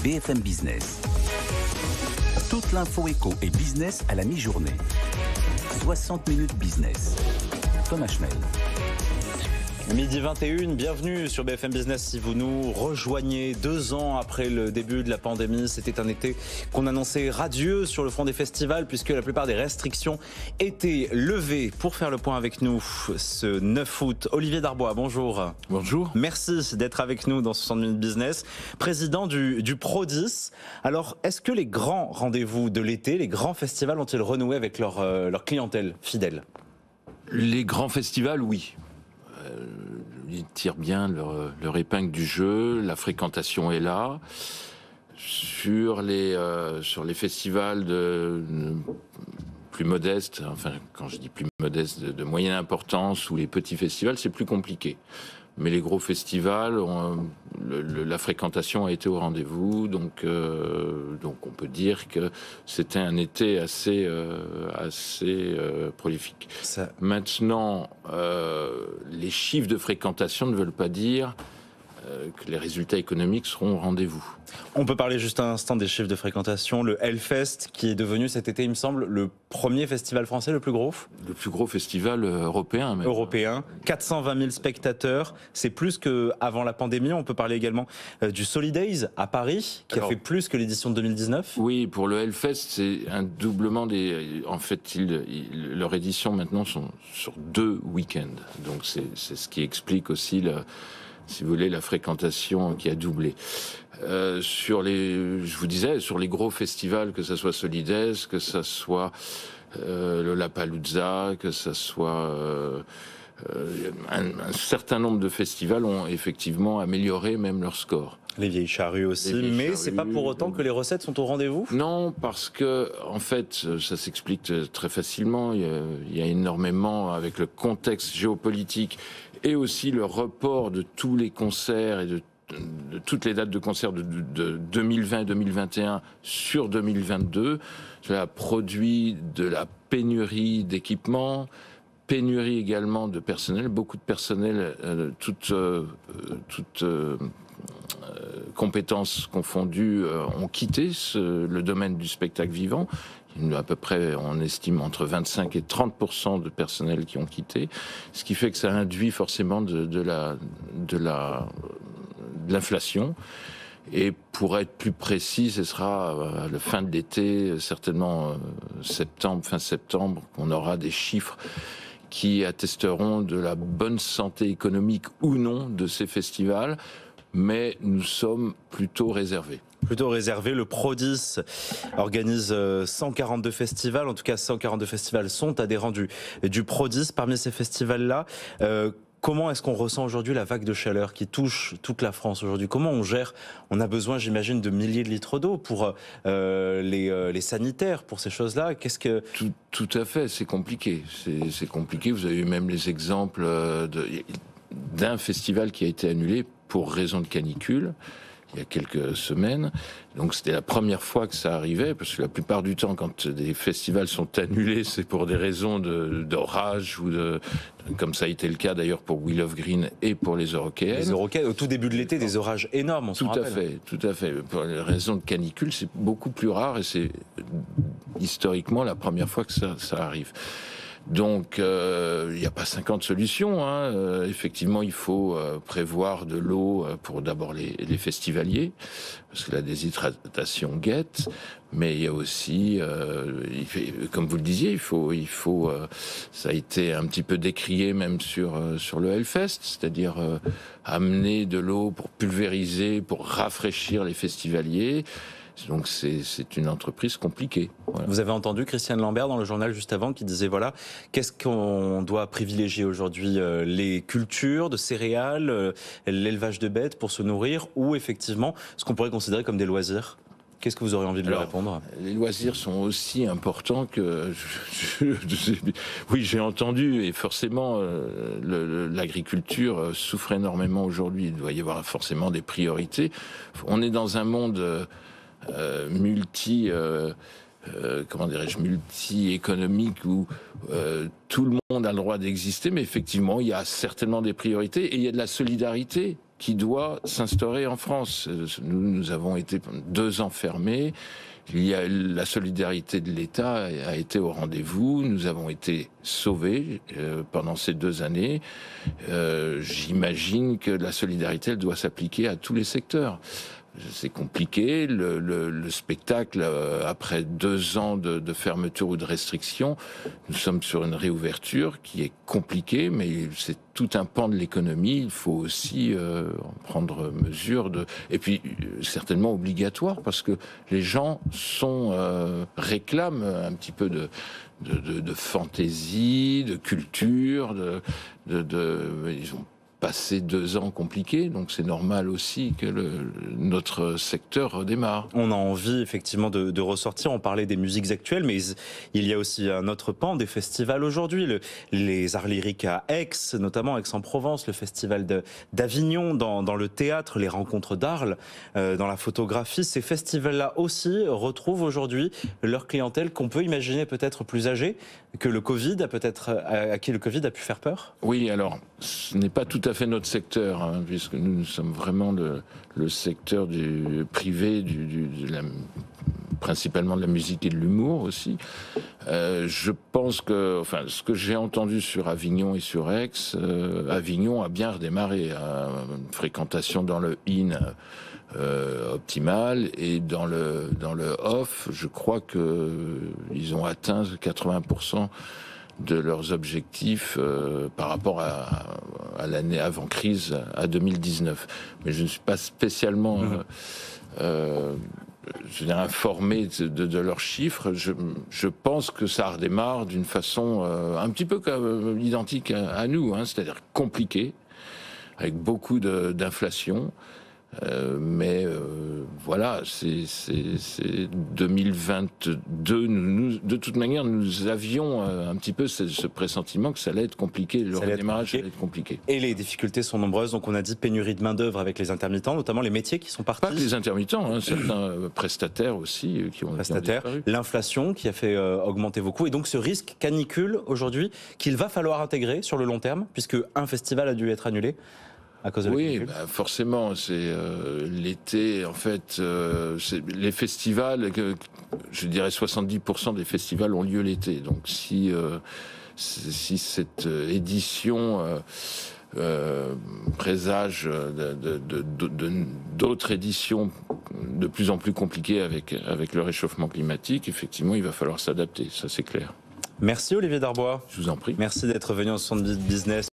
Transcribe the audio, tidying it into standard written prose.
BFM Business. Toute l'info éco et business à la mi-journée. 60 minutes business. Thomas Schmel. Midi 21, bienvenue sur BFM Business. Si vous nous rejoignez 2 ans après le début de la pandémie, c'était un été qu'on annonçait radieux sur le front des festivals puisque la plupart des restrictions étaient levées. Pour faire le point avec nous ce 9 août, Olivier Darbois, bonjour. Bonjour. Merci d'être avec nous dans 60 minutes business. Président du Prodis. Alors, est-ce que les grands rendez-vous de l'été, les grands festivals ont-ils renoué avec leur clientèle fidèle ? Les grands festivals, oui. Ils tirent bien leur épingle du jeu, la fréquentation est là. Sur les festivals plus modestes, enfin quand je dis plus modestes, de moyenne importance, ou les petits festivals, c'est plus compliqué. Mais les gros festivals, la fréquentation a été au rendez-vous, donc on peut dire que c'était un été assez prolifique. Maintenant, les chiffres de fréquentation ne veulent pas dire que les résultats économiques seront au rendez-vous. On peut parler juste un instant des chiffres de fréquentation. Le Hellfest, qui est devenu cet été, il me semble, le premier festival français, le plus gros ? Le plus gros festival européen, même. Européen. 420 000 spectateurs. C'est plus qu'avant la pandémie. On peut parler également du Solidays à Paris, qui a fait plus que l'édition de 2019. Oui, pour le Hellfest, c'est un doublement des... En fait, leur édition maintenant sont sur 2 week-ends. Donc c'est ce qui explique aussi si vous voulez, la fréquentation qui a doublé. Je vous disais, sur les gros festivals, que ça soit Solidays, que ça soit le Lollapalooza, que ça soit un certain nombre de festivals ont effectivement amélioré même leur score. Les vieilles charrues aussi, mais c'est pas pour autant que les recettes sont au rendez-vous ? Non, parce que en fait, ça s'explique très facilement. Il y a énormément, avec le contexte géopolitique et aussi le report de tous les concerts et de toutes les dates de concerts de 2020 et 2021 sur 2022. Cela a produit de la pénurie d'équipements, pénurie également de personnel. Beaucoup de personnel, toutes compétences confondues, ont quitté le domaine du spectacle vivant. Il y a à peu près, on estime, entre 25 et 30% de personnel qui ont quitté, ce qui fait que ça induit forcément de l'inflation. Et pour être plus précis, ce sera à la fin de l'été, certainement fin septembre, qu'on aura des chiffres qui attesteront de la bonne santé économique ou non de ces festivals, mais nous sommes plutôt réservés. Plutôt réservé. Le Prodis organise 142 festivals. En tout cas, 142 festivals sont adhérents du Prodis. Parmi ces festivals-là, comment est-ce qu'on ressent aujourd'hui la vague de chaleur qui touche toute la France aujourd'hui ? Comment on gère ? On a besoin, j'imagine, de milliers de litres d'eau pour les sanitaires, pour ces choses-là. Tout à fait, c'est compliqué. C'est compliqué. Vous avez eu même les exemples d'un festival qui a été annulé pour raison de canicule il y a quelques semaines. Donc c'était la première fois que ça arrivait, parce que la plupart du temps, quand des festivals sont annulés, c'est pour des raisons d'orage comme ça a été le cas d'ailleurs pour We Love Green et pour les Eurocaines. Les Eurocaines, au tout début de l'été, des orages énormes, on s'en rappelle. Tout à fait. Pour les raisons de canicule, c'est beaucoup plus rare et c'est historiquement la première fois que ça arrive. Donc, il n'y a pas 50 solutions. Effectivement, il faut prévoir de l'eau pour d'abord les festivaliers, parce que la déshydratation guette. Mais il y a aussi, comme vous le disiez, il faut. Ça a été un petit peu décrié même sur le Hellfest, c'est-à-dire amener de l'eau pour pulvériser, pour rafraîchir les festivaliers. Donc c'est une entreprise compliquée. Voilà. Vous avez entendu Christiane Lambert dans le journal juste avant qui disait voilà, qu'est-ce qu'on doit privilégier aujourd'hui, les cultures de céréales, l'élevage de bêtes pour se nourrir, ou effectivement ce qu'on pourrait considérer comme des loisirs ? Qu'est-ce que vous auriez envie de lui répondre ? Les loisirs sont aussi importants que... Oui, j'ai entendu, et forcément, l'agriculture souffre énormément aujourd'hui. Il doit y avoir forcément des priorités. On est dans un monde multi-économique où tout le monde a le droit d'exister, mais effectivement, il y a certainement des priorités et il y a de la solidarité qui doit s'instaurer en France. Nous avons été 2 ans fermés. La solidarité de l'État a été au rendez-vous. Nous avons été sauvés pendant ces 2 années. J'imagine que la solidarité, elle doit s'appliquer à tous les secteurs. C'est compliqué. Le spectacle, après 2 ans de fermeture ou de restriction, nous sommes sur une réouverture qui est compliquée, mais c'est tout un pan de l'économie. Il faut aussi en prendre mesure. Et puis, certainement obligatoire, parce que les gens réclament un petit peu de fantaisie, de culture, ils ont passé 2 ans compliqués, donc c'est normal aussi que notre secteur redémarre. On a envie effectivement de ressortir, on parlait des musiques actuelles, mais il y a aussi un autre pan des festivals aujourd'hui, les arts lyriques à Aix, notamment Aix-en-Provence, le festival d'Avignon, dans le théâtre, les rencontres d'Arles, dans la photographie. Ces festivals-là aussi retrouvent aujourd'hui leur clientèle qu'on peut imaginer peut-être plus âgée que le Covid, à qui le Covid a pu faire peur. Oui, alors, ce n'est pas tout à fait notre secteur, hein, puisque nous sommes vraiment le secteur du privé, principalement de la musique et de l'humour aussi. Je pense que, ce que j'ai entendu sur Avignon et sur Aix, Avignon a bien redémarré, une fréquentation dans le in optimale, et dans le off, je crois que ils ont atteint 80% de leurs objectifs par rapport à l'année avant crise, à 2019. Mais je ne suis pas spécialement informé de leurs chiffres. Je pense que ça redémarre d'une façon un petit peu identique à nous, hein, c'est-à-dire compliquée, avec beaucoup d'inflation. Mais voilà, c'est 2022. De toute manière, nous avions un petit peu ce pressentiment que ça allait être compliqué. Le redémarrage allait être compliqué. Et les difficultés sont nombreuses. Donc on a dit pénurie de main d'œuvre avec les intermittents, notamment les métiers qui sont partis. Pas que les intermittents, hein, certains prestataires aussi qui ont disparu. L'inflation qui a fait augmenter vos coûts, et donc ce risque canicule aujourd'hui qu'il va falloir intégrer sur le long terme, puisque un festival a dû être annulé. À cause de forcément, c'est l'été. En fait, les festivals, je dirais 70% des festivals ont lieu l'été. Donc, si cette édition présage d'autres éditions de plus en plus compliquées avec le réchauffement climatique, effectivement, il va falloir s'adapter. Ça, c'est clair. Merci Olivier Darbois. Je vous en prie. Merci d'être venu en 70 Business.